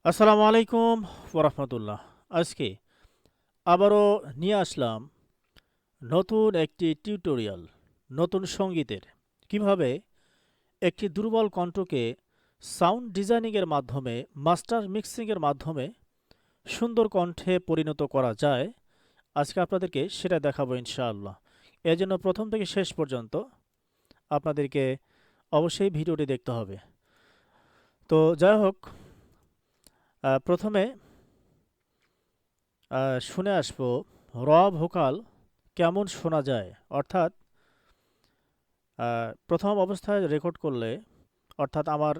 আসসালামু আলাইকুম ওরহমতুল্লাহ। আজকে আবারও নিয়ে আসলাম নতুন একটি টিউটোরিয়াল, নতুন সঙ্গীতের কিভাবে একটি দুর্বল কণ্ঠকে সাউন্ড ডিজাইনিংয়ের মাধ্যমে, মাস্টার মিক্সিংয়ের মাধ্যমে সুন্দর কণ্ঠে পরিণত করা যায়। আজকে আপনাদেরকে সেটা দেখাবো ইনশাআল্লাহ। এর জন্য প্রথম থেকে শেষ পর্যন্ত আপনাদেরকে অবশ্যই ভিডিওটি দেখতে হবে। তো যাই হোক, প্রথমে শুনে আসবো র ভোকাল কেমন শোনা যায়, অর্থাৎ প্রথম অবস্থায় রেকর্ড করলে, অর্থাৎ আমার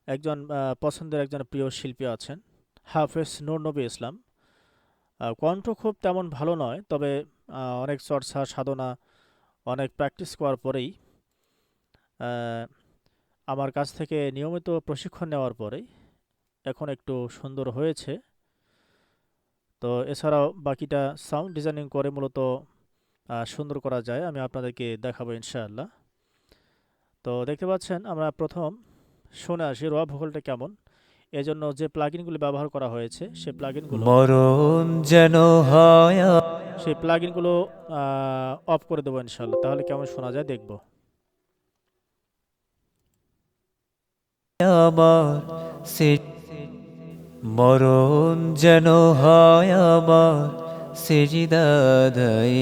একজন পছন্দের একজন প্রিয় শিল্পী আছেন, হাফেজ নূর নবী ইসলাম। কণ্ঠ খুব তেমন ভালো নয়, তবে অনেক চর্চা সাধনা, অনেক প্র্যাকটিস করার পরেই, আহ, আমার কাছ থেকে নিয়মিত প্রশিক্ষণ নেওয়ার পরেই এখন একটু সুন্দর হয়েছে। তো এছাড়াও বাকিটা সাউন্ড ডিজাইনিং করে মূলত সুন্দর করা যায়, আমি আপনাদেরকে দেখাবো ইনশাআল্লাহ। তো দেখতে পাচ্ছেন, আমরা প্রথম শুনে আসি র ভোকালটা কেমন। এজন্য যে প্লাগইনগুলো ব্যবহার করা হয়েছে সেই প্লাগইনগুলো মরণ যেন হয় সেই প্লাগইনগুলো অফ করে দেবো ইনশাআল্লাহ, তাহলে কেমন শোনা যায় দেখব। আমার সে মরণ যেন হয় আমার সেজদাদাই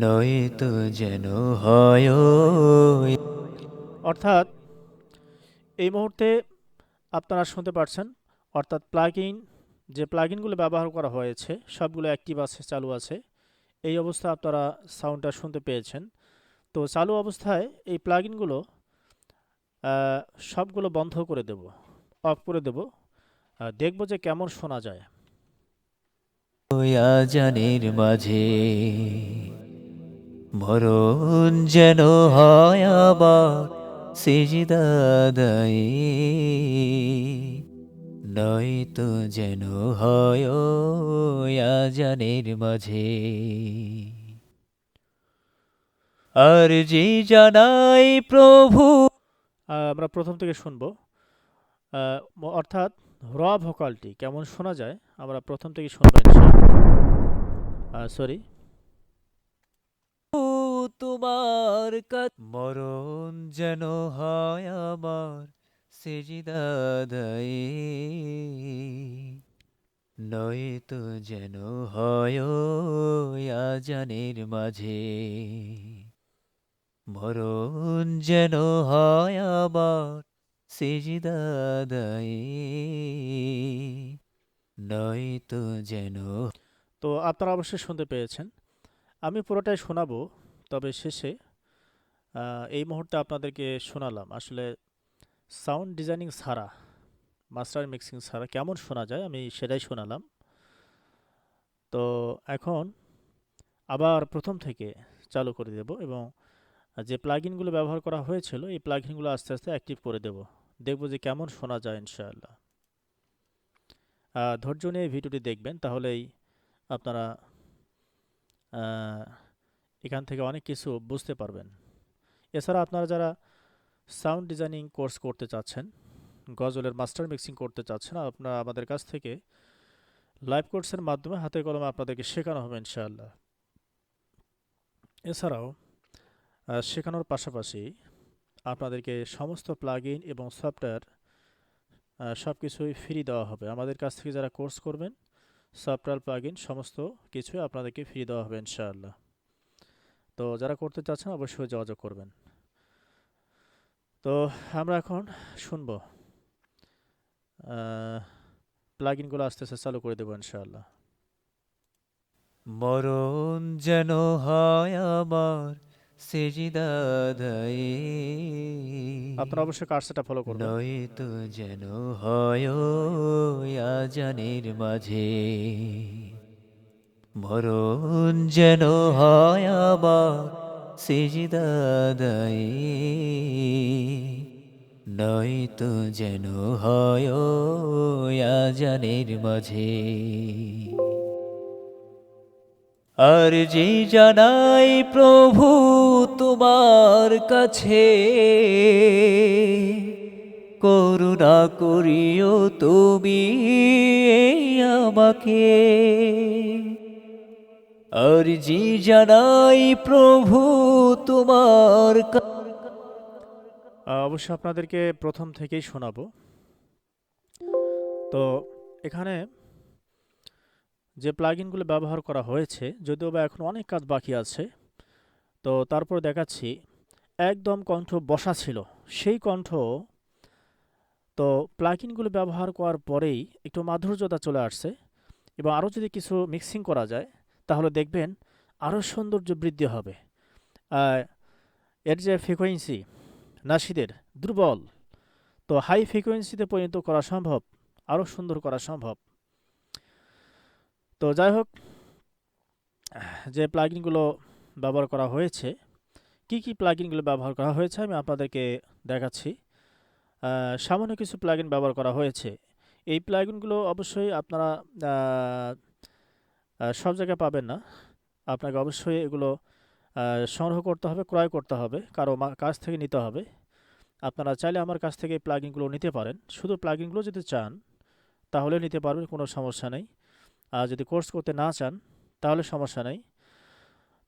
নয়তো যেন হয় অর্থাৎ এই মুহূর্তে আপনারা শুনতে পাচ্ছেন, অর্থাৎ যে প্লাগইনগুলো ব্যবহার করা হয়েছে সবগুলো অ্যাক্টিভ আছে, চালু আছে। এই অবস্থায় আপনারা সাউন্ডটা শুনতে পেয়েছেন। তো চালু অবস্থায় এই প্লাগইনগুলো সবগুলো বন্ধ করে দেব, অফ করে দেব, দেখব যে কেমন শোনা যায়। আজানের মাঝে মরণ যেন হয় আবার সেজদাদাই নয়তো যেন হয় আজানের মাঝে আর যে জানাই প্রভু। আমরা প্রথম থেকে শুনবো, অর্থাৎ র ভোকালটি কেমন শোনা যায় আমরা প্রথম থেকে শুনবো ইনশাআল্লাহ। সরি। তোমার কাছে মরণ যেন হয় আমার সেজদাদাই নয়তো যেন হয় আজানের মাঝে মরণ যেন হয় আমার সেজদাদাই নয়তো যেন। তো আপনারা অবশ্যই শুনতে পেয়েছেন, আমি পুরোটাই শোনাবো, তবে শেষে এই মুহূর্তে আপনাদেরকে শোনালাম আসলে সাউন্ড ডিজাইনিং ছাড়া, মাস্টার মিক্সিং ছাড়া কেমন শোনা যায় আমি সেটাই শোনালাম। তো এখন আবার প্রথম থেকে চালু করে দেব এবং যে প্লাগইনগুলো ব্যবহার করা হয়েছিল এই প্লাগইনগুলো আস্তে আস্তে অ্যাক্টিভ করে দেব, দেখব যে কেমন শোনা যায় ইনশাআল্লাহ। ধৈর্য নিয়ে ভিডিওটি দেখবেন, তাহলেই আপনারা এখান থেকে অনেক কিছু বুঝতে পারবেন। এছাড়া আপনারা যারা সাউন্ড ডিজাইনিং কোর্স করতে চাচ্ছেন, গজলের মাস্টার মিক্সিং করতে চাচ্ছেন, আপনারা আমাদের কাছ থেকে লাইভ কোর্সের মাধ্যমে হাতে কলমে আপনাদেরকে শেখানো হবে ইনশাআল্লাহ। এছাড়াও শেখানোর পাশাপাশি আপনাদেরকে সমস্ত প্লাগইন এবং সফটওয়্যার সব কিছুই ফ্রি দেওয়া হবে। আমাদের কাছ থেকে যারা কোর্স করবেন, সফটওয়্যার প্লাগইন সমস্ত কিছুই আপনাদেরকে ফ্রি দেওয়া হবে ইনশাআল্লাহ। তো যারা করতে চাচ্ছেন অবশ্যই যোগাযোগ করবেন। তো আমরা এখন শুনবো, প্লাগইনগুলো আস্তে আস্তে চালু করে দেবো ইনশাআল্লাহ। মরণ যেন হয় আমার সেজদাদাই আপনারা অবশ্যই কার্সটা ফলো করবেন। নয়তো যেন হয় আজানের মাঝে মরণ যেন হয় আমার সেজদাদাই নয়তো যেন হয় আজানের মাঝে আর যে জানাই প্রভু, তোমার কাছে করুণা করিও তুমি আমাকে। আরজি জানাই প্রভু তোমার অবশ্য আপনাদেরকে প্রথম থেকেই শোনাবো। তো এখানে যে প্লাগইনগুলো ব্যবহার করা হয়েছে, যদিও বা এখন অনেক কাজ বাকি আছে, তো তারপর দেখাচ্ছি একদম কণ্ঠ বসা ছিল সেই কণ্ঠ। তো প্লাগইনগুলো ব্যবহার করার পরেই একটু মাধুর্যতা চলে আসছে, এবং আরও যদি কিছু মিক্সিং করা যায় তাহলে দেখবেন আরও সৌন্দর্য বৃদ্ধি হবে। আহ, এর যে ফ্রিকোয়েন্সি নাশিদের দুর্বল, তো হাই ফ্রিকোয়েন্সিতে পরিণত করা সম্ভব, আরও সুন্দর করা সম্ভব। তো যাই হোক, যে প্লাগইনগুলো ব্যবহার করা হয়েছে, কি কি প্লাগইনগুলো ব্যবহার করা হয়েছে আমি আপনাদেরকে দেখাচ্ছি। সামান্য কিছু প্লাগইন ব্যবহার করা হয়েছে। এই প্লাগইনগুলো অবশ্যই আপনারা আহ, সব জায়গায় পাবেন না। আপনাকে অবশ্যই এগুলো সংগ্রহ করতে হবে, ক্রয় করতে হবে, কারো কাছ থেকে নিতে হবে। আপনারা চাইলে আমার কাছ থেকে এই প্লাগইনগুলো নিতে পারেন। শুধু প্লাগইনগুলো যদি চান তাহলে নিতে পারবেন, কোনো সমস্যা নেই। আর যদি কোর্স করতে না চান তাহলে সমস্যা নেই।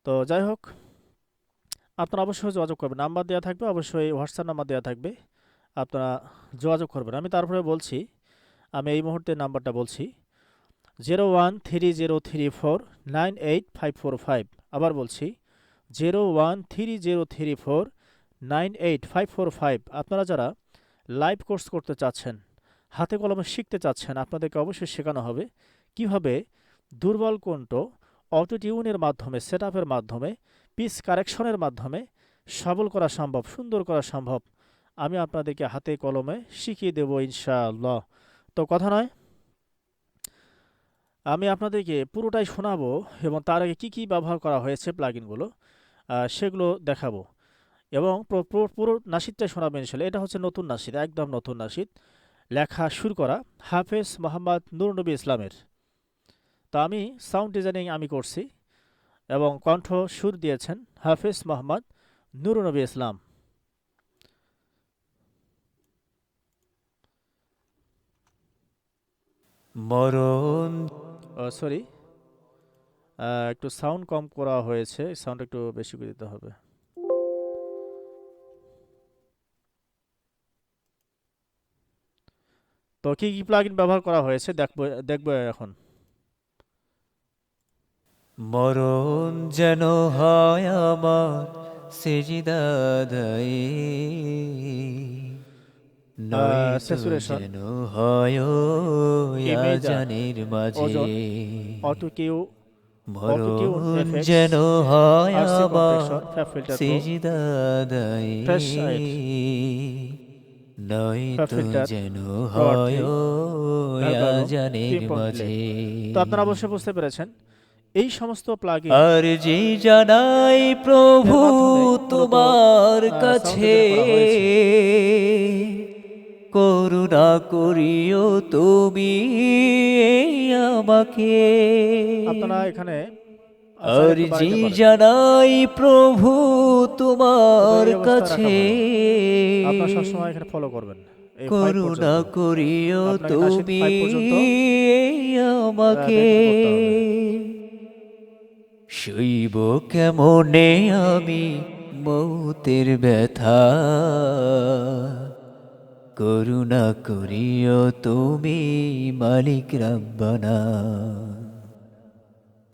তো যাই হোক, আপনারা অবশ্যই যোগাযোগ করবেন। নাম্বার দেওয়া থাকবে, অবশ্যই হোয়াটসঅ্যাপ নাম্বার দেওয়া থাকবে, আপনারা যোগাযোগ করবেন। আমি তারপরে বলছি, আমি এই মুহূর্তে নাম্বারটা বলছি 013034985545। আবার বলছি 013034985545। আপনারা যারা লাইভ কোর্স করতে চাচ্ছেন, হাতে কলমে শিখতে চাচ্ছেন, আপনাদেরকে অবশ্যই শেখানো হবে কিভাবে দুর্বল কণ্ঠ অটো টিউনের মাধ্যমে, সেট আপের মাধ্যমে, পিচ কারেকশনের মাধ্যমে সবল করা সম্ভব, সুন্দর করা সম্ভব। আমি আপনাদেরকে হাতে কলমে শিখিয়ে দেব ইনশাআল্লাহ। তো কথা নয়, আমি আপনাদেরকে পুরোটাই শোনাবো, এবং তার আগে কী কী ব্যবহার করা হয়েছে প্লাগইনগুলো সেগুলো দেখাবো, এবং পুরো নাশিদটাই শোনাবো ইনশাআল্লাহ। এটা হচ্ছে নতুন নাশিদ, একদম নতুন নাশিদ, লেখা সুর করা হাফেজ মোহাম্মদ নূর নবী ইসলামের। তো আমি সাউন্ড ডিজাইনিং আমি করছি, এবং কণ্ঠ সুর দিয়েছেন হাফেজ মোহাম্মদ নূর নবী ইসলাম। মরণ। সরি, একটু সাউন্ড কম করা হয়েছে, সাউন্ড একটু বেশি করে দিতে হবে। তো কি কি প্লাগইন ব্যবহার করা হয়েছে দেখবো দেখবো এখন। মরণ যেন হয় আমার সেজদাদাই, নয়তো স্যাচুরেশন, যেন হয় ইমেজার, আজানের মাঝে। ওজন, অটো কিউ, অটো টিউন মরণ এফেক্টস, যেন হয় আরসি আমার কম্প্রেসর, ফ্যাব ফিল্টার প্রো, সেজদাদাই, ফ্রেশ সাইড, ফ্যাব নয়তো ফিল্টার যেন প্রো আর হয় থ্রি, ভ্যালগারো, আজানের 3 পয়েন্ট ডিলে। মাঝে। তো আপনারা অবশ্যই বুঝতে পেরেছেন, এই সমস্ত প্লাগইন আর যে জানাই প্রভু এর মাধ্যমে মূলত তোমার সাউন্ড কাছে, ডিজাইন করা হয়েছে। করুণা করিও তুমি আমাকে। আপনারা এখানে চাইলে আর একটু যে বাড়াইতে পারেন, জানাই প্রভু তবে তোমার এই অবস্থায় রাখা কাছে, ভালো। আপনারা সবসময় এখানে ফলো করবেন এই 5 করুণা পর্যন্ত। করিও আপনাকে নাশিদ তুমি 5 পর্যন্ত আমাকে। মেনটেন করতে হবে। শৈব কেমনে আমি মৌতের ব্যথা, করুণা করিও তুমি মালিক রাব্বানা।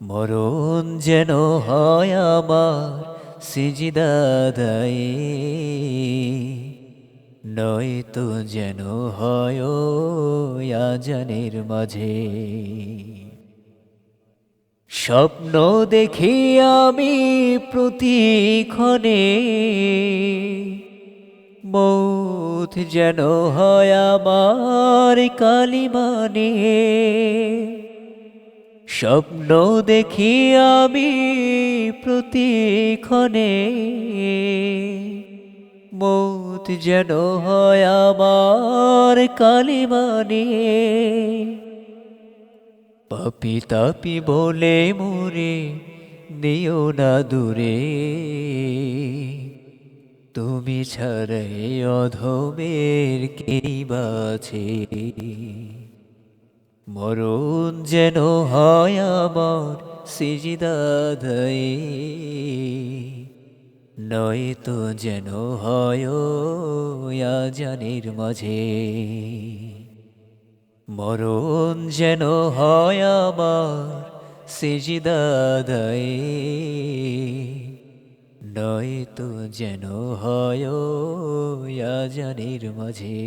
মরণ যেন হয় আমার সিজদাদাই, নয়তো যেন হয় আজানের মাঝে। স্বপ্ন দেখি আমি প্রতিক্ষণে, মৌত যেন হয় আমার কালিমানে। স্বপ্ন দেখি আমি প্রতিক্ষণে, মৌত যেন হয় আমার কালিমানে। পাপি তাপি বলে মোরে নিও না দূরে, তুমি ছাড়াই অধমের কেই বাছে, মরণ যেন হয় আমার সিজদায়, নয়তো যেন হয় আজানের মাঝে, মরণ যেন হয় আমার সিজদায়, নয়তো যেন হয় আজানের মাঝে,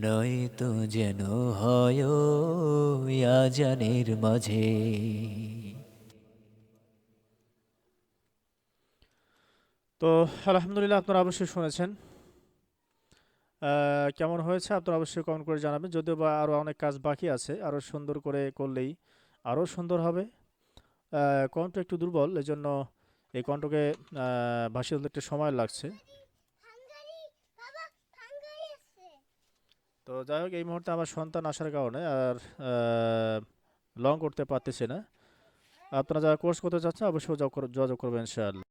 নয়তো যেন হয় আজানের মাঝে। তো আলহামদুলিল্লাহ, আপনারা অবশ্যই শুনেছেন। কেমন হয়েছে আপনারা অবশ্যই কমেন্ট করে জানাবেন। যদিও বা আরও অনেক কাজ বাকি আছে, আরও সুন্দর করে করলেই আরও সুন্দর হবে। কণ্ঠ একটু দুর্বল, এজন্য এই কণ্ঠকে ভাসিয়ে তুলতে একটু সময় লাগছে। তো যাই হোক, এই মুহূর্তে আমার সন্তান আসার কারণে আর লং করতে পারতেছি না। আপনারা যারা কোর্স করতে চাচ্ছেন অবশ্যই যোগাযোগ করবেন ইনশাআল্লাহ।